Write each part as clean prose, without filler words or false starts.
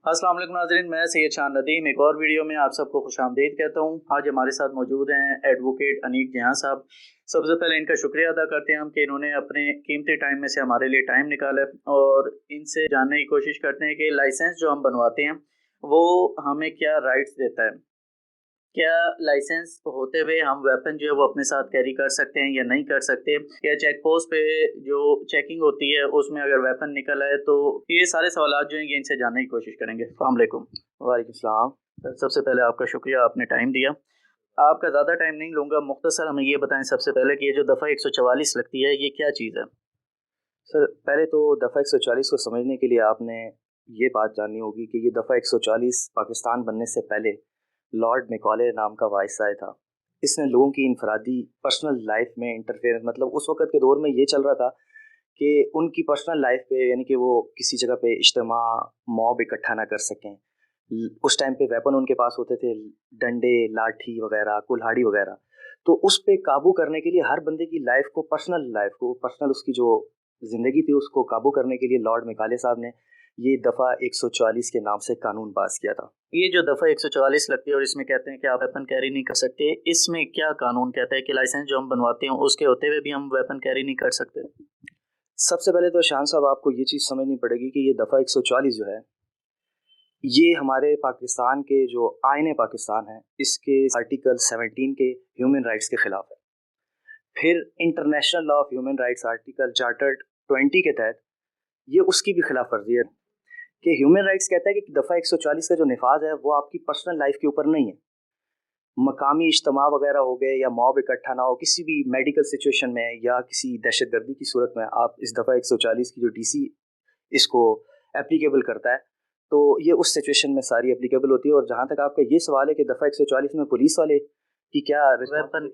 अस्सलाम वालेकुम नाज़रीन, मैं सैयद शान नदीम एक और वीडियो में आप सबको खुशामदीद कहता हूँ। आज हमारे साथ मौजूद हैं एडवोकेट अनीक जहाँ साहब। सबसे पहले इनका शुक्रिया अदा करते हैं हम कि इन्होंने अपने कीमती टाइम में से हमारे लिए टाइम निकाला है, और इनसे जानने की कोशिश करते हैं कि लाइसेंस जो हम बनवाते हैं वो हमें क्या राइट्स देता है। क्या लाइसेंस होते हुए हम वेपन जो है वो अपने साथ कैरी कर सकते हैं या नहीं कर सकते? क्या चेक पोस्ट पे जो चेकिंग होती है उसमें अगर वेपन निकल आए तो ये सारे सवालात जो हैं ये इनसे जानने की कोशिश करेंगे। अस्सलाम वालेकुम। वालेकुम सलाम। सबसे पहले आपका शुक्रिया, आपने टाइम दिया। आपका ज़्यादा टाइम नहीं लूँगा, मुख्तसर हमें ये बताएं सबसे पहले कि ये जो दफ़ा 144 लगती है ये क्या चीज़ है? सर, पहले तो दफ़ा 140 को समझने के लिए आपने ये बात जाननी होगी कि ये दफ़ा 140 पाकिस्तान बनने से पहले लॉर्ड मैकॉले नाम का वाइसराय था। इसने लोगों की इनफरादी पर्सनल लाइफ में इंटरफेरेंस, मतलब उस वक़्त के दौर में ये चल रहा था कि उनकी पर्सनल लाइफ पे, यानी कि वो किसी जगह पे इज्तिमा मॉब इकट्ठा ना कर सकें। उस टाइम पे वेपन उनके पास होते थे, डंडे, लाठी वगैरह, कुल्हाड़ी वगैरह। तो उस पे काबू करने के लिए हर बंदे की लाइफ को पर्सनल उसकी जो ज़िंदगी थी उसको काबू करने के लिए लॉर्ड मैकाले साहब ने ये दफ़ा 144 के नाम से कानून पास किया था। ये जो दफ़ा 144 लगती है और इसमें कहते हैं कि आप वेपन कैरी नहीं कर सकते, इसमें क्या कानून कहता है कि लाइसेंस जो हम बनवाते हैं उसके होते हुए भी हम वेपन कैरी नहीं कर सकते? सबसे पहले तो शान साहब आपको ये चीज़ समझनी पड़ेगी कि ये दफ़ा 144 जो है, ये हमारे पाकिस्तान के जो आईन पाकिस्तान है, इसके आर्टिकल 17 के ह्यूमन राइट्स के ख़िलाफ़ है। फिर international law of human rights article chartered 20 के तहत ये उसकी भी खिलाफ वर्जी है कि ह्यूमन राइट्स कहता है कि दफ़ा 140 का जो निफाज है वो आपकी पर्सनल लाइफ के ऊपर नहीं है। मकामी इज्तिमा वगैरह हो गए या मॉब इकट्ठा ना हो, किसी भी मेडिकल सिचुएशन में या किसी दहशतगर्दी की सूरत में आप इस दफ़ा 140 की जो डीसी इसको एप्लीकेबल करता है, तो ये उस सिचुएशन में सारी एप्लीकेबल होती है। और जहाँ तक आपका ये सवाल है कि दफ़ा 140 में पुलिस वाले की क्या वेपन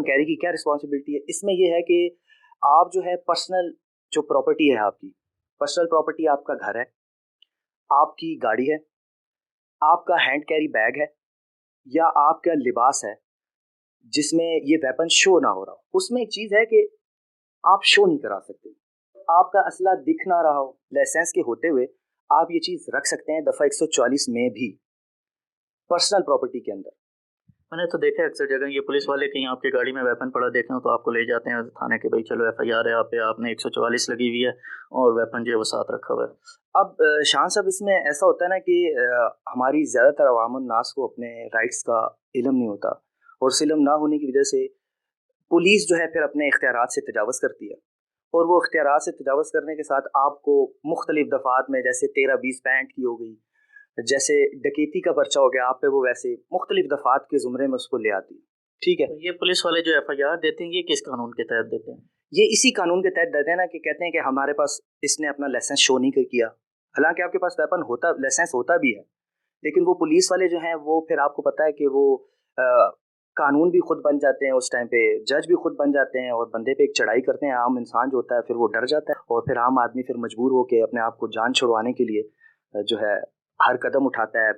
कैरी की क्या रिस्पॉन्सिबिलिटी है, इसमें यह है कि आप जो है पर्सनल जो प्रॉपर्टी है आपकी, पर्सनल प्रॉपर्टी आपका घर है, आपकी गाड़ी है, आपका हैंड कैरी बैग है, या आपका लिबास है जिसमें ये वेपन शो ना हो रहा हो। उसमें एक चीज़ है कि आप शो नहीं करा सकते, आपका असला दिख ना रहा हो, लाइसेंस के होते हुए आप ये चीज़ रख सकते हैं दफ़ा 144 में भी पर्सनल प्रॉपर्टी के अंदर। मैंने तो देखा है अक्सर जगह ये पुलिस वाले कहीं आपकी गाड़ी में वेपन पड़ा देखें तो आपको ले जाते हैं थाने के, भाई चलो एफआईआर है आप पे, आपने 144 लगी हुई है और वेपन जो है वो साथ रखा हुआ है। अब शान साहब, इसमें ऐसा होता है ना कि हमारी ज़्यादातर अवामुन नास को अपने राइट्स का इल्म नहीं होता, और इस इल्म ना होने की वजह से पुलिस जो है फिर अपने इख्तियारात से तजावज़ करती है। और वो इख्तियारात से तजावज़ करने के साथ आपको मुख्तलिफ दफ़ात में, जैसे 13-20 65 की हो गई, जैसे डकैती का पर्चा हो गया आप पे, वो वैसे मुख्तलिफ दफ़ात के ज़ुमरे में उसको ले आती है। ठीक है, तो ये पुलिस वाले जो एफआईआर देते हैं ये किस कानून के तहत देते हैं? ये इसी कानून के तहत देते हैं ना, कि कहते हैं कि हमारे पास इसने अपना लाइसेंस शो नहीं किया। हालांकि आपके पास वेपन होता, लाइसेंस होता भी है, लेकिन वो पुलिस वाले जो हैं वो फिर आपको पता है कि वो अ, कानून भी खुद बन जाते हैं, उस टाइम पे जज भी खुद बन जाते हैं, और बंदे पे एक चढ़ाई करते हैं। आम इंसान जो होता है फिर वो डर जाता है, और फिर आम आदमी फिर मजबूर होकर अपने आप को जान छुड़वाने के लिए जो है हर कदम उठाता है,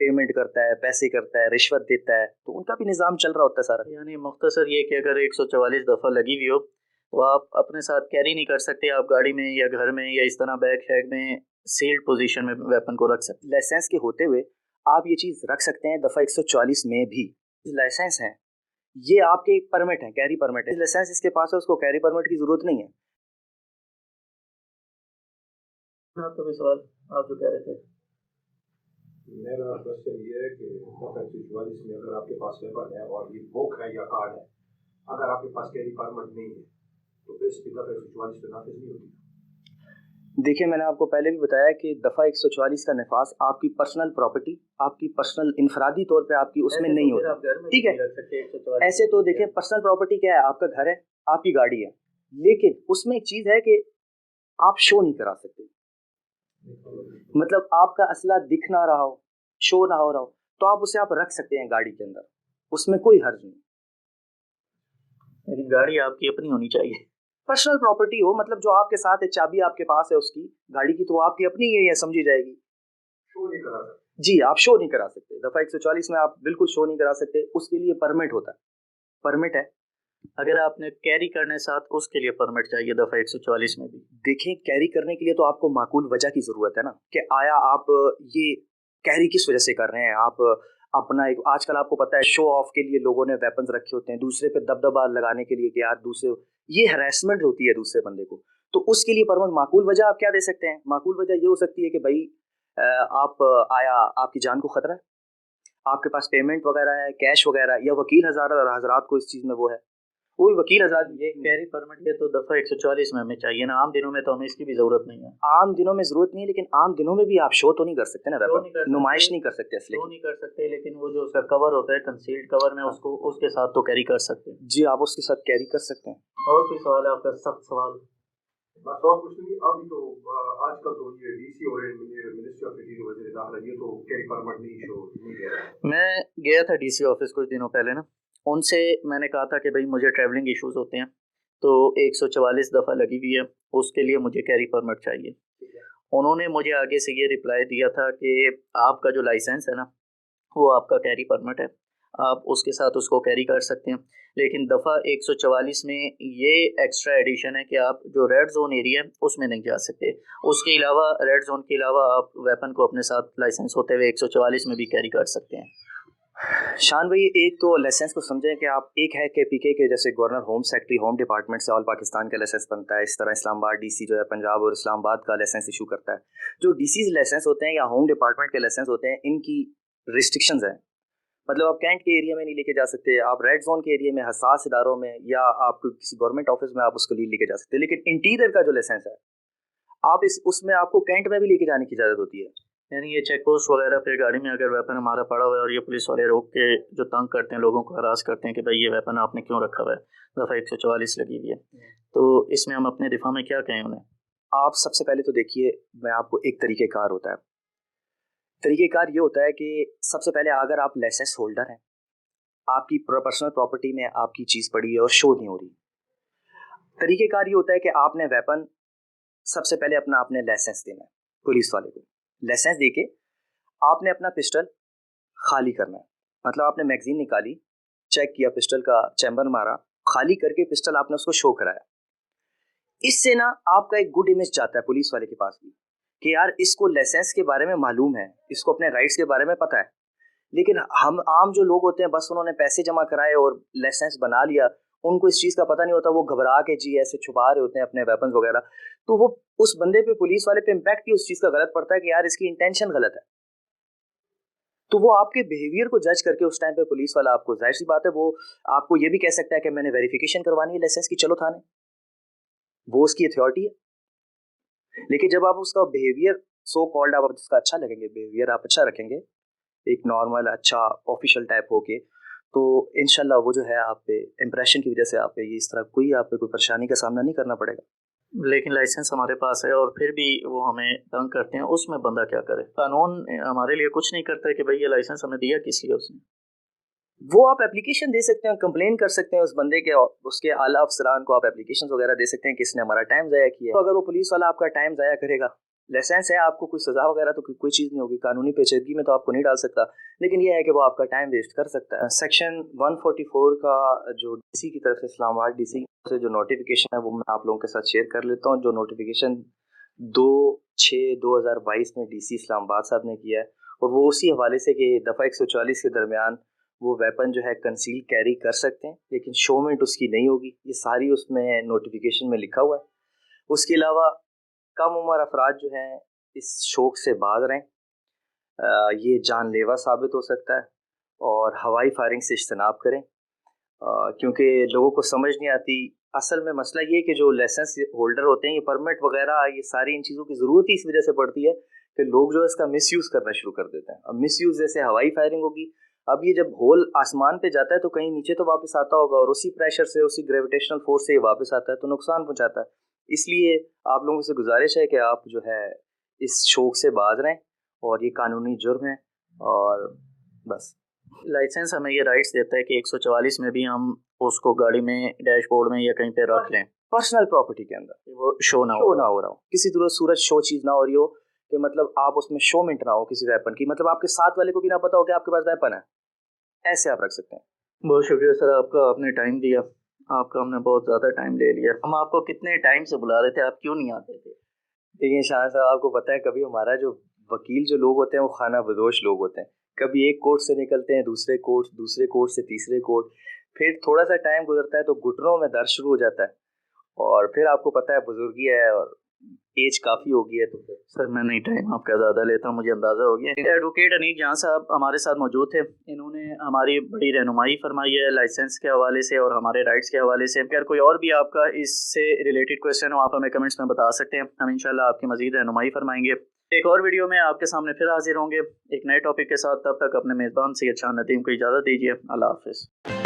पेमेंट करता है, पैसे करता है, रिश्वत देता है। तो उनका भी निज़ाम चल रहा होता है सारा। यानी मुख्तसर ये कि अगर 144 दफ़ा लगी हुई हो तो आप अपने साथ कैरी नहीं कर सकते, आप गाड़ी में या घर में या इस तरह बैग शैग में सील्ड पोजीशन में वेपन को रख सकते। लाइसेंस के होते हुए आप ये चीज़ रख सकते हैं दफ़ा 144 में भी। लाइसेंस है, ये आपके एक परमिट है, कैरी परमिट है। लाइसेंस इसके पास है, उसको कैरी परमिट की ज़रूरत नहीं है। आपका कोई सवाल, आप जो कह रहे थे? मेरा क्वेश्चन ये है कि दफ़ा 144 में अगर आपके पास वेपन है और ये बुक है या कार्ड है, अगर आपके पास कैरी परमिट नहीं है तो फिर इसकी दफ़ा 144 पे नाफिज नहीं होती। देखिए, मैंने आपको पहले भी बताया कि दफ़ा 144 का नफाज आपकी पर्सनल प्रॉपर्टी, आपकी पर्सनल इनफरादी तौर पे आपकी उसमें नहीं होती। ठीक है, ऐसे तो देखिए पर्सनल प्रॉपर्टी क्या है, आपका घर है, आपकी गाड़ी है, लेकिन उसमें एक चीज़ है कि आप शो नहीं करा सकते। मतलब आपका असला दिख ना रहा हो, शो ना हो रहा हो, तो आप उसे आप रख सकते हैं गाड़ी के अंदर, उसमें कोई हर्ज नहीं। लेकिन गाड़ी आपकी अपनी होनी चाहिए। पर्सनल प्रॉपर्टी हो, मतलब जो आपके साथ है, चाबी आपके पास है उसकी गाड़ी की, तो आपकी अपनी ही है समझी जाएगी। शो नहीं करा सकते जी, आप शो नहीं करा सकते। दफ़ा 144 में आप बिल्कुल शो नहीं करा सकते, उसके लिए परमिट होता है, परमिट है। अगर आपने कैरी करने साथ उसके लिए परमिट चाहिए दफ़ा 144 में भी। देखें, कैरी करने के लिए तो आपको माकूल वजह की ज़रूरत है ना, कि आया आप ये कैरी किस वजह से कर रहे हैं। आप अपना एक, आजकल आपको पता है शो ऑफ के लिए लोगों ने वेपन्स रखे होते हैं, दूसरे पे दबदबा लगाने के लिए कि यार दूसरे, ये हरासमेंट होती है दूसरे बंदे को। तो उसके लिए परमिट, माकूल वजह आप क्या दे सकते हैं? माकूल वजह ये हो सकती है कि भाई आप आया, आपकी जान को खतरा है, आपके पास पेमेंट वगैरह है, कैश वगैरह, या वकील हजरात को इस चीज़ में वो है, वो भी वकील हजरात। ये कैरी परमिट ये तो दफ़ा 144 में हमें चाहिए ना, आम दिनों में तो हमें इसकी भी ज़रूरत नहीं है। आम दिनों में ज़रूरत नहीं है, लेकिन आम दिनों में भी आप शो तो नहीं कर सकते ना, नुमाइश नहीं कर सकते असली। शो नहीं कर सकते, लेकिन वो जो उसका कवर होता है कंसील्ड कवर में, उसको उसके साथ तो कैरी कर सकते हैं। जी, आप उसके साथ कैरी कर सकते हैं। और कोई सवाल है आपका? सख्त सवाल? बस और कुछ नहीं। अभी तो आजकल तो ये डीसी और मिनिस्ट्री ऑफ इंटीरियर वजीर दाखिला, ये तो कैरी परमिट नहीं शो नहीं दे रहा है। मैं गया था डीसी ऑफिस कुछ दिनों पहले ना, उनसे मैंने कहा था कि भाई मुझे ट्रैवलिंग इश्यूज होते हैं, तो 144 दफ़ा लगी हुई है, उसके लिए मुझे कैरी परमिट चाहिए। उन्होंने मुझे आगे से ये रिप्लाई दिया था कि आपका जो लाइसेंस है ना, वो आपका कैरी परमिट है, आप उसके साथ उसको कैरी कर सकते हैं, लेकिन दफ़ा 144 में ये एक्स्ट्रा एडिशन है कि आप जो रेड जोन एरिया है उसमें नहीं जा सकते। उसके अलावा रेड जोन के अलावा आप वेपन को अपने साथ लाइसेंस होते हुए 144 में भी कैरी कर सकते हैं। शान भाई, एक तो लाइसेंस को समझें कि आप, एक है कि पीके के जैसे governor home secretary home department से ऑल पाकिस्तान का लाइसेंस बनता है, इस तरह इस्लामाबाद डीसी जो है पंजाब और इस्लामाबाद का लाइसेंस इशू करता है। जो डीसी लाइसेंस होते हैं या होम डिपार्टमेंट के लाइसेंस होते हैं, इनकी रिस्ट्रिक्शंस हैं। मतलब आप कैंट के एरिया में नहीं लेके जा सकते, आप रेड जोन के एरिया में हसास इदारों में या आप किसी गवर्नमेंट ऑफिस में आप उसको लेके जा सकते हैं, लेकिन इंटीरियर का जो लाइसेंस है आप उसमें आपको कैंट में भी लेके जाने की इजाज़त होती है। यानी ये चेक पोस्ट वगैरह पे गाड़ी में अगर वेपन हमारा पड़ा हुआ है और ये पुलिस वाले रोक के जो तंग करते हैं, लोगों को हरास करते हैं कि भाई ये वेपन आपने क्यों रखा हुआ है, दफ़ा 144 लगी हुई है, तो इसमें हम अपने दिफा में क्या कहें उन्हें? आप सबसे पहले तो देखिए, मैं आपको एक तरीक़ेकार होता है। तरीक़ेकार ये होता है कि सबसे पहले अगर आप लाइसेंस होल्डर हैं, आपकी पर्सनल प्रॉपर्टी में आपकी चीज़ पड़ी है और शो नहीं हो रही, तरीक़ेकार ये होता है कि आपने वेपन, सबसे पहले अपना आपने लाइसेंस देना है पुलिस वाले को। लाइसेंस देके आपने अपना पिस्टल खाली करना है, मतलब आपने मैगजीन निकाली, चेक किया, पिस्टल का चैम्बर मारा, खाली करके पिस्टल आपने उसको शो कराया। इससे ना आपका एक गुड इमेज जाता है पुलिस वाले के पास भी कि यार इसको लाइसेंस के बारे में मालूम है, इसको अपने राइट्स के बारे में पता है। लेकिन हम आम जो लोग होते हैं, बस उन्होंने पैसे जमा कराए और लाइसेंस बना लिया, उनको इस चीज़ का पता नहीं होता, वो घबरा के जी ऐसे छुपा रहे होते हैं अपने वेपन्स वगैरह, तो वो उस बंदे पे, पुलिस वाले पे इम्पैक्ट ही उस चीज़ का गलत पड़ता है कि यार इसकी इंटेंशन गलत है। तो वो आपके बिहेवियर को जज करके उस टाइम पे पुलिस वाला आपको, जाहिर सी बात है, वो आपको ये भी कह सकता है कि मैंने वेरिफिकेशन करवानी है लाइसेंस की, चलो थाने, वो उसकी अथॉरिटी है। लेकिन जब आप उसका बिहेवियर, सो कॉल्ड, आप उसका अच्छा लगेंगे, बिहेवियर आप अच्छा रखेंगे, एक नॉर्मल अच्छा ऑफिशियल टाइप होके, तो इंशाल्लाह वो जो है आप पे इम्प्रेशन की वजह से आप पे ये इस तरह कोई आप पे कोई परेशानी का सामना नहीं करना पड़ेगा। लेकिन लाइसेंस हमारे पास है और फिर भी वो हमें तंग करते हैं, उसमें बंदा क्या करे? कानून हमारे लिए कुछ नहीं करता है कि भाई ये लाइसेंस हमें दिया किस लिए उसने। वो आप एप्लीकेशन दे सकते हैं, कंप्लेन कर सकते हैं उस बंदे के, उसके आला अफसरान को आप एप्लीकेशन वगैरह दे सकते हैं कि इसने हमारा टाइम ज़ाया किया। तो अगर वो पुलिस वाला आपका टाइम ज़ाया करेगा, लाइसेंस है, आपको कोई सज़ा वगैरह तो कोई चीज़ नहीं होगी, कानूनी पेचीदगी में तो आपको नहीं डाल सकता, लेकिन यह है कि वो आपका टाइम वेस्ट कर सकता है। सेक्शन 144 का जो डीसी की तरफ से, इस्लामाबाद डीसी से जो नोटिफिकेशन है, वो मैं आप लोगों के साथ शेयर कर लेता हूँ। जो नोटिफिकेशन 2/6/2022 में डीसी इस्लामाबाद साहब ने किया है, और वो उसी हवाले से कि दफ़ा 144 के दरमियान वो वेपन जो है कंसील कैरी कर सकते हैं, लेकिन शोमेंट उसकी नहीं होगी, ये सारी उसमें नोटिफिकेशन में लिखा हुआ है। उसके अलावा कम उम्र अफराद जो हैं इस शौक से बाज रहें, ये जानलेवा साबित हो सकता है, और हवाई फायरिंग से इज्तनाब करें, क्योंकि लोगों को समझ नहीं आती। असल में मसला ये कि जो लाइसेंस होल्डर होते हैं, ये परमिट वगैरह, ये सारी इन चीज़ों की ज़रूरत ही इस वजह से पड़ती है कि लोग जो है इसका मिसयूज़ करना शुरू कर देते हैं। अब मिसयूज़ जैसे हवाई फायरिंग होगी, अब ये जब होल आसमान पे जाता है तो कहीं नीचे तो वापस आता होगा, और उसी प्रेशर से, उसी ग्रेविटेशनल फोर्स से ये वापस आता है, तो नुकसान पहुंचाता है। इसलिए आप लोगों से गुजारिश है कि आप जो है इस शौक से बाज रहें, और ये कानूनी जुर्म है, और बस। लाइसेंस हमें ये राइट्स देता है कि 144 में भी हम उसको गाड़ी में, डैशबोर्ड में या कहीं पे रख लें, पर्सनल प्रॉपर्टी के अंदर, वो शो ना हो रहा हो, किसी तरह सूरज शो चीज़ ना हो रही हो, कि मतलब आप उसमें शोमेंट ना हो किसी वेपन की, मतलब आपके साथ वाले को भी ना पता हो कि आपके पास वेपन है, ऐसे आप रख सकते हैं। बहुत शुक्रिया सर आपका, आपने टाइम दिया, आपका हमने बहुत ज़्यादा टाइम ले लिया। हम आपको कितने टाइम से बुला रहे थे, आप क्यों नहीं आते थे? देखिए शाह साहब, आपको पता है कभी हमारा जो वकील जो लोग होते हैं वो खाना बदोश लोग होते हैं। कभी एक कोर्ट से निकलते हैं दूसरे कोर्ट से तीसरे कोर्ट, फिर थोड़ा सा टाइम गुजरता है तो घुटनों में दर्द शुरू हो जाता है, और फिर आपको पता है बुजुर्गी है और एज काफ़ी हो गई है। तो फिर सर मैं नहीं टाइम आपका ज़्यादा लेता हूँ, मुझे अंदाज़ा हो गया। एडवोकेट अनीक जहाँ साहब हमारे साथ मौजूद थे, इन्होंने हमारी बड़ी रहनुमाई फरमाई है लाइसेंस के हवाले से और हमारे राइट्स के हवाले से। अगर कोई और भी आपका इससे रिलेटेड क्वेश्चन हो, आप हमें कमेंट्स में बता सकते हैं, हम इंशाल्लाह आपकी मज़ीद रहनुमाई फरमाएंगे। एक और वीडियो में आपके सामने फिर हाजिर होंगे एक नए टॉपिक के साथ। तब तक अपने मेज़बान सैयद शाह नदीम को इजाज़त दीजिए। अल्लाह हाफ़िज़।